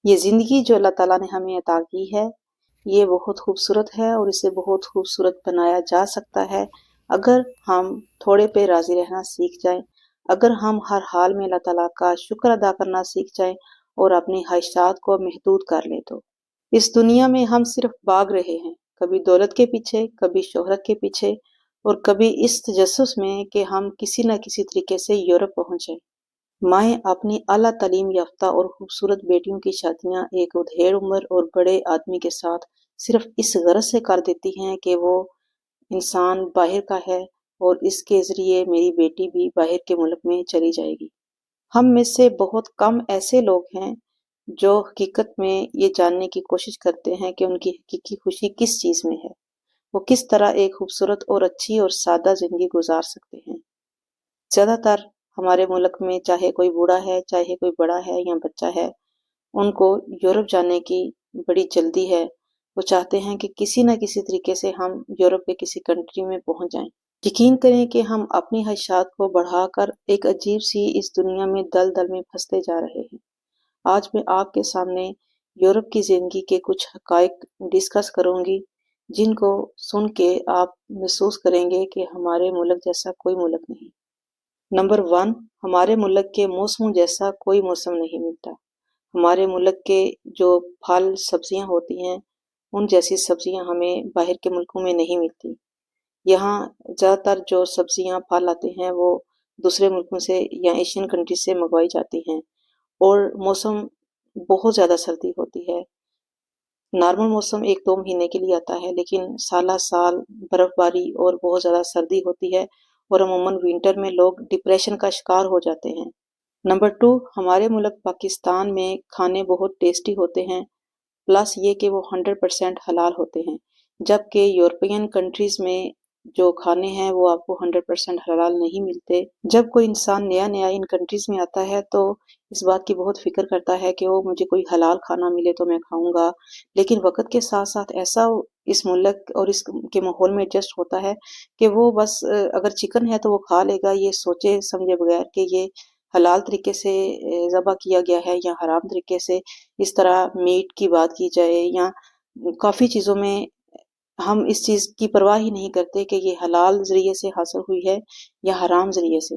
یہ زندگی جو اللہ تعالیٰ نے ہمیں عطا کی ہے یہ بہت خوبصورت ہے اور اسے بہت خوبصورت بنایا جا سکتا ہے اگر ہم تھوڑے پہ راضی رہنا سیکھ جائیں، اگر ہم ہر حال میں اللہ تعالیٰ کا شکر ادا کرنا سیکھ جائیں اور اپنی خواہشات کو محدود کر لیں۔ تو اس دنیا میں ہم صرف بھاگ رہے ہیں، کبھی دولت کے پیچھے، کبھی شہرت کے پیچھے، اور کبھی اس تجسس میں کہ ہم کسی نہ کسی طریقے سے یورپ پہنچیں۔ مائیں اپنی اعلیٰ تعلیم یافتہ اور خوبصورت بیٹیوں کی شادیاں ایک ادھیڑ عمر اور بڑے آدمی کے ساتھ صرف اس غرض سے کر دیتی ہیں کہ وہ انسان باہر کا ہے اور اس کے ذریعے میری بیٹی بھی باہر کے ملک میں چلی جائے گی۔ ہم میں سے بہت کم ایسے لوگ ہیں جو حقیقت میں یہ جاننے کی کوشش کرتے ہیں کہ ان کی حقیقی خوشی کس چیز میں ہے، وہ کس طرح ایک خوبصورت اور اچھی اور سادہ زندگی گزار سکتے ہیں۔ زیادہ تر ہمارے ملک میں چاہے کوئی بوڑھا ہے، چاہے کوئی بڑا ہے یا بچہ ہے، ان کو یورپ جانے کی بڑی جلدی ہے۔ وہ چاہتے ہیں کہ کسی نہ کسی طریقے سے ہم یورپ کے کسی کنٹری میں پہنچ جائیں۔ یقین کریں کہ ہم اپنی خواہشات کو بڑھا کر ایک عجیب سی اس دنیا میں دل دل میں پھنستے جا رہے ہیں۔ آج میں آپ کے سامنے یورپ کی زندگی کے کچھ حقائق ڈسکس کروں گی جن کو سن کے آپ محسوس کریں گے کہ ہمارے ملک جیسا کوئی ملک نہیں۔ نمبر 1، ہمارے ملک کے موسموں جیسا کوئی موسم نہیں ملتا۔ ہمارے ملک کے جو پھل سبزیاں ہوتی ہیں ان جیسی سبزیاں ہمیں باہر کے ملکوں میں نہیں ملتی۔ یہاں زیادہ تر جو سبزیاں پھل آتے ہیں وہ دوسرے ملکوں سے یا ایشین کنٹریز سے منگوائی جاتی ہیں، اور موسم بہت زیادہ سردی ہوتی ہے۔ نارمل موسم 1-2 مہینے کے لیے آتا ہے، لیکن سالہ سال برف باری اور بہت زیادہ سردی ہوتی ہے، اور عموماً ونٹر میں لوگ ڈپریشن کا شکار ہو جاتے ہیں۔ نمبر 2، ہمارے ملک پاکستان میں کھانے بہت ٹیسٹی ہوتے ہیں، پلس یہ کہ وہ 100% حلال ہوتے ہیں، جبکہ یورپین کنٹریز میں جو کھانے ہیں وہ آپ کو 100% حلال نہیں ملتے۔ جب کوئی انسان نیا نیا ان کنٹریز میں آتا ہے تو اس بات کی بہت فکر کرتا ہے کہ وہ مجھے کوئی حلال کھانا ملے تو میں کھاؤں گا، لیکن وقت کے ساتھ ساتھ ایسا اس ملک اور اس کے ماحول میں ایڈجسٹ ہوتا ہے کہ وہ بس اگر چکن ہے تو وہ کھا لے گا، یہ سوچے سمجھے بغیر کہ یہ حلال طریقے سے ذبح کیا گیا ہے یا حرام طریقے سے اس طرح میٹ کی بات کی جائے، یا کافی چیزوں میں ہم اس چیز کی پرواہ ہی نہیں کرتے کہ یہ حلال ذریعے سے حاصل ہوئی ہے یا حرام ذریعے سے۔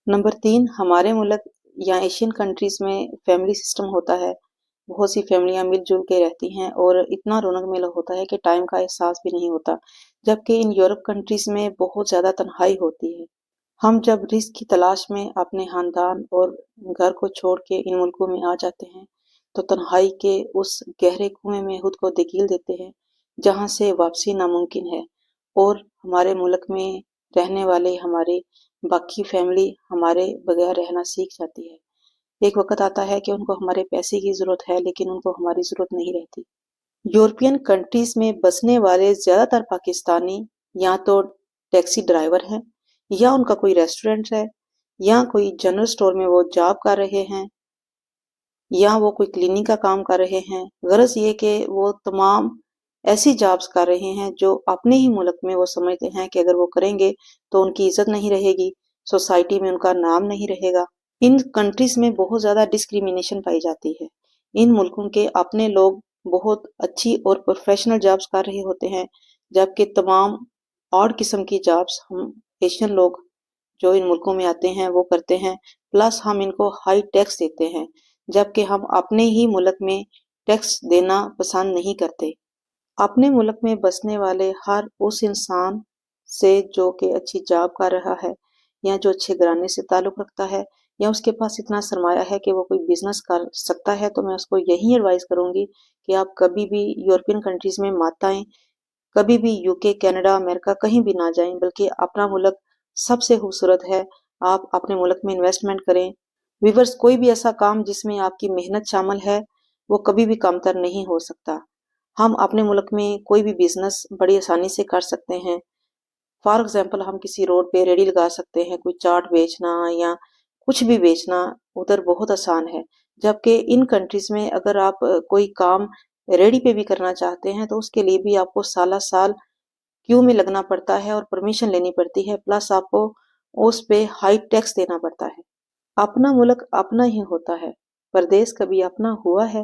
نمبر 3، ہمارے ملک یا ایشین کنٹریز میں فیملی سسٹم ہوتا ہے، بہت سی فیملیاں مل جل کے رہتی ہیں اور اتنا رونق میلہ ہوتا ہے کہ ٹائم کا احساس بھی نہیں ہوتا، جبکہ ان یورپ کنٹریز میں بہت زیادہ تنہائی ہوتی ہے۔ ہم جب رزق کی تلاش میں اپنے خاندان اور گھر کو چھوڑ کے ان ملکوں میں آ جاتے ہیں تو تنہائی کے اس گہرے کنویں میں خود کو دھکیل دیتے ہیں جہاں سے واپسی ناممکن ہے، اور ہمارے ملک میں رہنے والے ہمارے باقی فیملی ہمارے بغیر رہنا سیکھ جاتی ہے۔ ایک وقت آتا ہے کہ ان کو ہمارے پیسے کی ضرورت ہے لیکن ان کو ہماری ضرورت نہیں رہتی۔ یورپین کنٹریز میں بسنے والے زیادہ تر پاکستانی یا تو ٹیکسی ڈرائیور ہیں، یا ان کا کوئی ریسٹورنٹ ہے، یا کوئی جنرل سٹور میں وہ جاب کر رہے ہیں، یا وہ کوئی کلیننگ کا کام کر رہے ہیں۔ غرض یہ کہ وہ تمام ایسی جابز کر رہے ہیں جو اپنے ہی ملک میں وہ سمجھتے ہیں کہ اگر وہ کریں گے تو ان کی عزت نہیں رہے گی، سوسائٹی میں ان کا نام نہیں رہے گا۔ ان کنٹریز میں بہت زیادہ ڈسکریمنیشن پائی جاتی ہے۔ ان ملکوں کے اپنے لوگ بہت اچھی اور پروفیشنل جابز کر رہے ہوتے ہیں، جبکہ تمام اور قسم کی جابز ہم ایشین لوگ جو ان ملکوں میں آتے ہیں وہ کرتے ہیں، پلس ہم ان کو ہائی ٹیکس دیتے ہیں، جبکہ ہم اپنے ہی ملک میں ٹیکس دینا پسند نہیں کرتے۔ اپنے ملک میں بسنے والے ہر اس انسان سے جو کہ اچھی جاب کر رہا ہے یا جو اچھے گھرانے سے تعلق رکھتا ہے یا اس کے پاس اتنا سرمایہ ہے کہ وہ کوئی بزنس کر سکتا ہے، تو میں اس کو یہی ایڈوائز کروں گی کہ آپ کبھی بھی یورپین کنٹریز میں مت آئیں، کبھی بھی UK، کینیڈا، امریکہ کہیں بھی نہ جائیں، بلکہ اپنا ملک سب سے خوبصورت ہے۔ آپ اپنے ملک میں انویسٹمنٹ کریں۔ ویورز، کوئی بھی ایسا کام جس میں آپ کی محنت شامل ہے وہ کبھی بھی کمتر نہیں ہو سکتا۔ ہم اپنے ملک میں کوئی بھی بزنس بڑی آسانی سے کر سکتے ہیں۔ فار ایگزامپل ہم کسی روڈ پہ ریڑھی لگا سکتے ہیں، کوئی چاٹ بیچنا یا کچھ بھی بیچنا ادھر بہت آسان ہے، جبکہ ان کنٹریز میں اگر آپ کوئی کام ریڑھی پہ بھی کرنا چاہتے ہیں تو اس کے لیے بھی آپ کو سالہ سال کیو میں لگنا پڑتا ہے اور پرمیشن لینی پڑتی ہے، پلس آپ کو اس پہ ہائی ٹیکس دینا پڑتا ہے۔ اپنا ملک اپنا ہی ہوتا ہے، پردیس کبھی اپنا ہوا ہے؟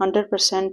100%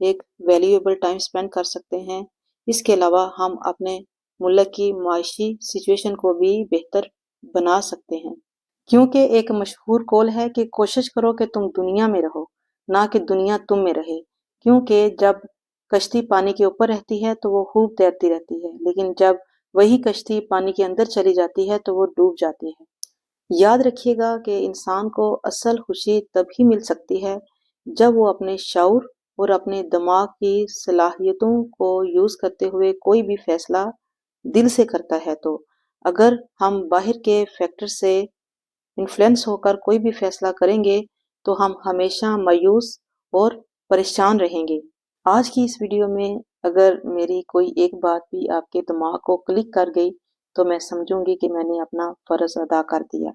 ایک ویلیویبل ٹائم سپینڈ کر سکتے ہیں۔ اس کے علاوہ ہم اپنے ملک کی معاشی سچویشن کو بھی بہتر بنا سکتے ہیں، کیونکہ ایک مشہور قول ہے کہ کوشش کرو کہ تم دنیا میں رہو، نہ کہ دنیا تم میں رہے، کیونکہ جب کشتی پانی کے اوپر رہتی ہے تو وہ خوب تیرتی رہتی ہے، لیکن جب وہی کشتی پانی کے اندر چلی جاتی ہے تو وہ ڈوب جاتی ہے۔ یاد رکھیے گا کہ انسان کو اصل خوشی تبھی مل سکتی ہے جب وہ اپنے شعور اور اپنے دماغ کی صلاحیتوں کو یوز کرتے ہوئے کوئی بھی فیصلہ دل سے کرتا ہے۔ تو اگر ہم باہر کے فیکٹر سے انفلوئنس ہو کر کوئی بھی فیصلہ کریں گے تو ہم ہمیشہ مایوس اور پریشان رہیں گے۔ آج کی اس ویڈیو میں اگر میری کوئی ایک بات بھی آپ کے دماغ کو کلک کر گئی تو میں سمجھوں گی کہ میں نے اپنا فرض ادا کر دیا۔